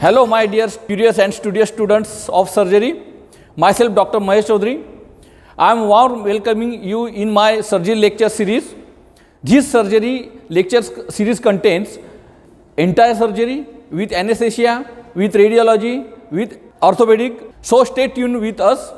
Hello, my dear curious and studious students of surgery. Myself, Dr. Mahesh Chaudhary. I am warm welcoming you in my surgery lecture series. This surgery lecture series contains entire surgery with anesthesia, with radiology, with orthopedic. So stay tuned with us.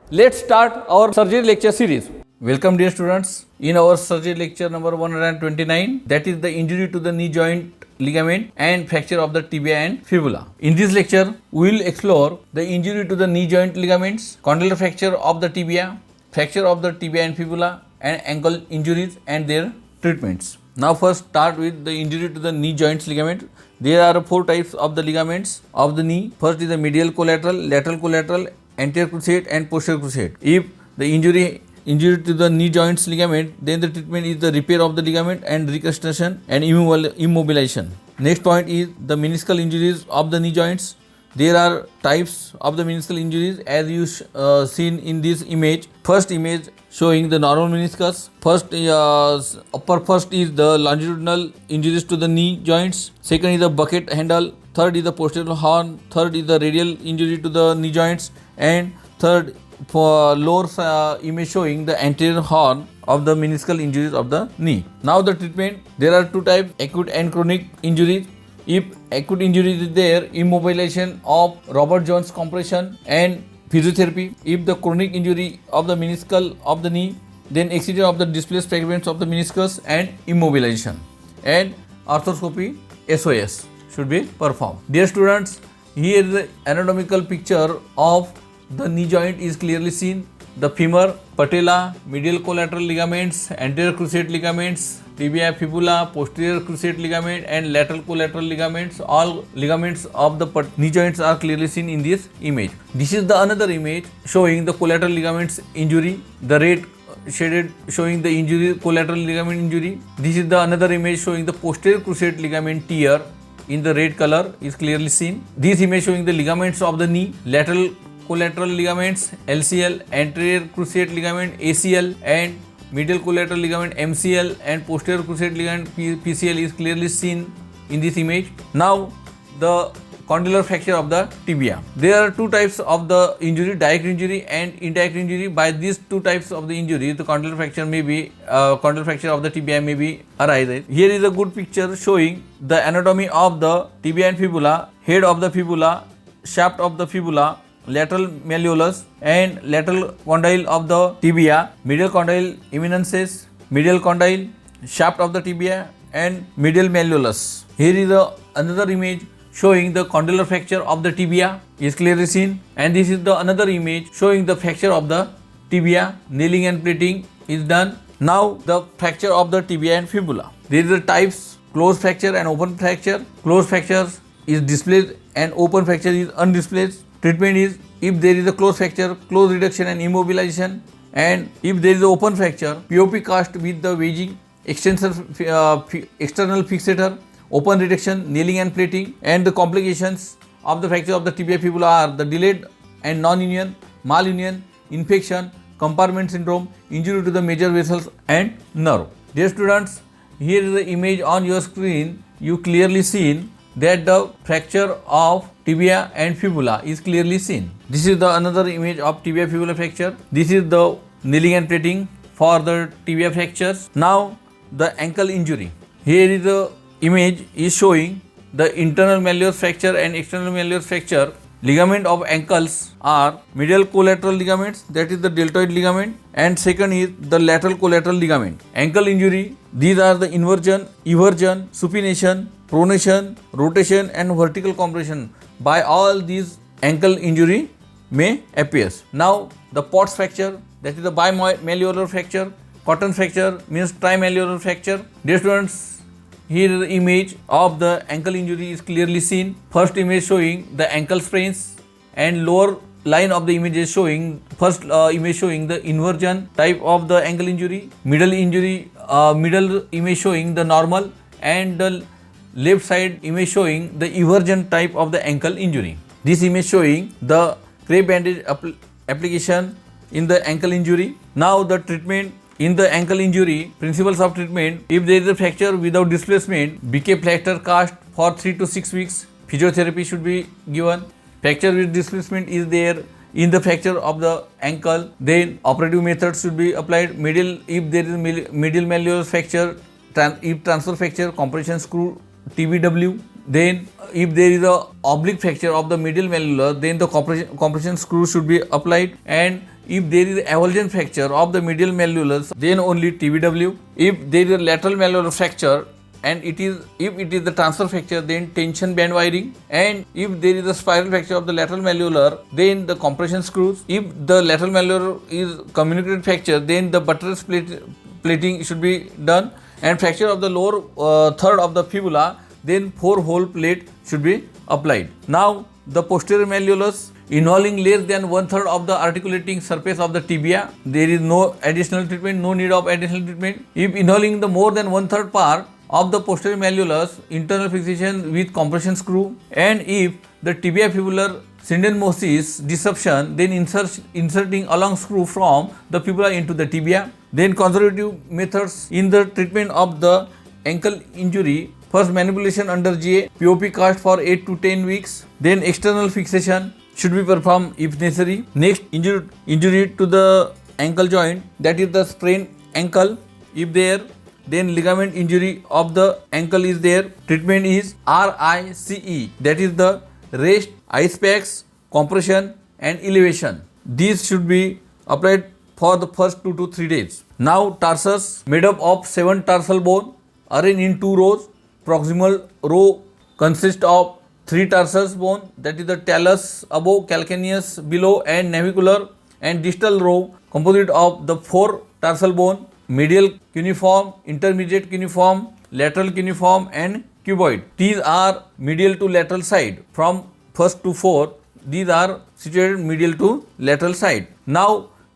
Let's start our surgery lecture series. Welcome, dear students, in our surgery lecture number 129, that is the injury to the knee joint ligament and fracture of the tibia and fibula. In this lecture, we will explore the injury to the knee joint ligaments, condylar fracture of the tibia, fracture of the tibia and fibula, and ankle injuries and their treatments. Now first start with the injury to the knee joints ligament. There are four types of the ligaments of the knee. First is the medial collateral, lateral collateral, anterior cruciate and posterior cruciate. If the injury to the knee joints ligament, then the treatment is the repair of the ligament and reconstruction and immobilization. Next point is the meniscal injuries of the knee joints. There are types of the meniscal injuries as you seen in this image. First image showing the normal meniscus. First is the longitudinal injuries to the knee joints. Second is the bucket handle. Third is the posterior horn. Third is the radial injury to the knee joints. And third, for lower image showing the anterior horn of the meniscal injuries of the knee. Now the treatment, there are two types, acute and chronic injuries. If acute injury is there, immobilization of Robert Jones compression and physiotherapy. If the chronic injury of the meniscal of the knee, then excision of the displaced fragments of the meniscus and immobilization. And arthroscopy SOS should be performed. Dear students, here is the anatomical picture of the knee joint is clearly seen. The femur, patella, medial collateral ligaments, anterior cruciate ligaments, tibia, fibula, posterior cruciate ligament and lateral collateral ligaments. All ligaments of the knee joints are clearly seen in this image. This is the another image showing the collateral ligaments injury. The red shaded showing the injury, collateral ligament injury. This is the another image showing the posterior cruciate ligament tear in the red color is clearly seen. This image showing the ligaments of the knee, lateral collateral ligaments LCL, anterior cruciate ligament ACL and medial collateral ligament MCL and posterior cruciate ligament PCL is clearly seen in this image. Now the condylar fracture of the tibia. There are two types of the injury, direct injury and indirect injury. By these two types of the injury, the condylar fracture may be condylar fracture of the tibia may be arise. Here is a good picture showing the anatomy of the tibia and fibula, head of the fibula, shaft of the fibula, lateral malleolus and lateral condyle of the tibia, medial condyle eminences, medial condyle, shaft of the tibia and medial malleolus. Here is another image showing the condylar fracture of the tibia is clearly seen, and this is the another image showing the fracture of the tibia. Nailing and plating is done. Now the fracture of the tibia and fibula. There is the types closed fracture and open fracture. Closed fracture is displaced and open fracture is undisplaced. Treatment is, if there is a closed fracture, closed reduction and immobilization, and if there is an open fracture, POP cast with the wedging, external fixator, open reduction, nailing and plating. And the complications of the fracture of the tibia fibula are the delayed and non-union, malunion, infection, compartment syndrome, injury to the major vessels and nerve. Dear students, here is the image on your screen. You clearly seen that the fracture of tibia and fibula is clearly seen. This is the another image of tibia fibula fracture. This is the nailing and plating for the tibia fractures. Now the ankle injury. Here is the image is showing the internal malleolus fracture and external malleolus fracture. Ligament of ankles are medial collateral ligaments, that is the deltoid ligament, and second is the lateral collateral ligament. Ankle injury, these are the inversion, eversion, supination, pronation, rotation and vertical compression. By all these ankle injury may appear. Now the Potts fracture, that is the bimalleolar fracture. Cotton fracture means trimalleolar fracture. Dear students, here is the image of the ankle injury is clearly seen. First image showing the ankle sprains and lower line of the image is showing first image showing the inversion type of the ankle injury. Middle image showing the normal, and the left side image showing the eversion type of the ankle injury. This image showing the crepe bandage application in the ankle injury. Now the treatment In the ankle injury, principles of treatment: if there is a fracture without displacement, BK plaster cast for 3 to 6 weeks. physiotherapy should be given. Fracture with displacement is there in the fracture of the ankle, then operative methods should be applied. Medial, if there is medial malleolus fracture, if transfer fracture, compression screw TBW. Then if there is a oblique fracture of the medial malleolus, then the compression screw should be applied. And if there is avulsion fracture of the medial malleolus, then only TBW. If there is a lateral malleolus fracture, and if it is the transfer fracture, then tension band wiring. And if there is a spiral fracture of the lateral malleolar, then the compression screws. If the lateral malleolar is communicated fracture, then the buttress plating should be done. And fracture of the lower third of the fibula, then 4-hole plate should be applied. Now the posterior malleolus involving less than 1/3 of the articulating surface of the tibia, there is no additional treatment, no need of additional treatment. If involving the more than 1/3 part of the posterior malleolus, internal fixation with compression screw. And if the tibia fibular syndesmosis disruption, then inserting a long screw from the fibula into the tibia. Then conservative methods in the treatment of the ankle injury: first, manipulation under GA, POP cast for 8 to 10 weeks. Then external fixation should be performed if necessary. Next, injury to the ankle joint, that is the sprained ankle. If there, then ligament injury of the ankle is there. Treatment is RICE, that is the rest, ice packs, compression and elevation. These should be applied for the first 2 to 3 days. Now tarsus, made up of 7 tarsal bone arranged in 2 rows. Proximal row consists of 3 tarsal bone, that is the talus above, calcaneus below and navicular, and distal row composite of the 4 tarsal bone: medial cuneiform, intermediate cuneiform, lateral cuneiform and cuboid. These are medial to lateral side. From 1st to 4th, these are situated medial to lateral side. Now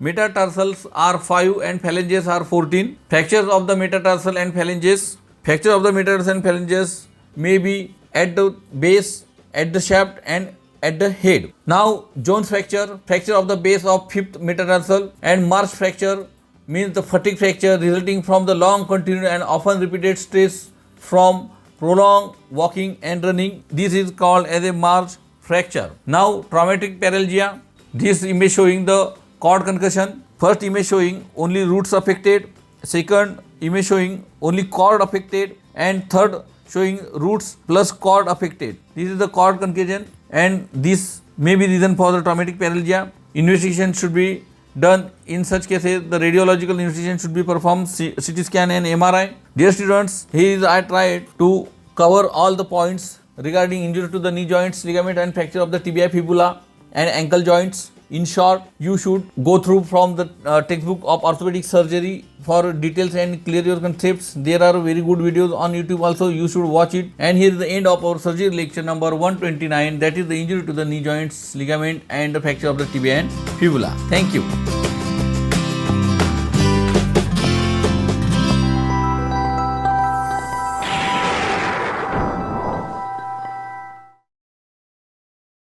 metatarsals are 5 and phalanges are 14. Fractures of the metatarsal and phalanges. Fracture of the metatarsal and phalanges may be at the base, at the shaft and at the head. Now Jones fracture, fracture of the base of 5th metatarsal. And Marsh fracture means the fatigue fracture resulting from the long continued and often repeated stress from prolonged walking and running. This is called as a Marsh fracture. Now traumatic paralysia. This image showing the cord concussion. First image showing only roots affected. Second image showing only cord affected. And third showing roots plus cord affected. This is the cord concussion, and this may be reason for the traumatic paralysia. Investigation should be done. In such cases, the radiological investigation should be performed, CT scan and MRI. Dear students, here I tried to cover all the points regarding injury to the knee joints, ligament and fracture of the tibia, fibula and ankle joints. In short, you should go through from the textbook of orthopedic surgery for details and clear your concepts. There are very good videos on YouTube also, you should watch it. And here is the end of our surgery lecture number 129, that is the injury to the knee joints, ligament and the fracture of the tibia and fibula. Thank you.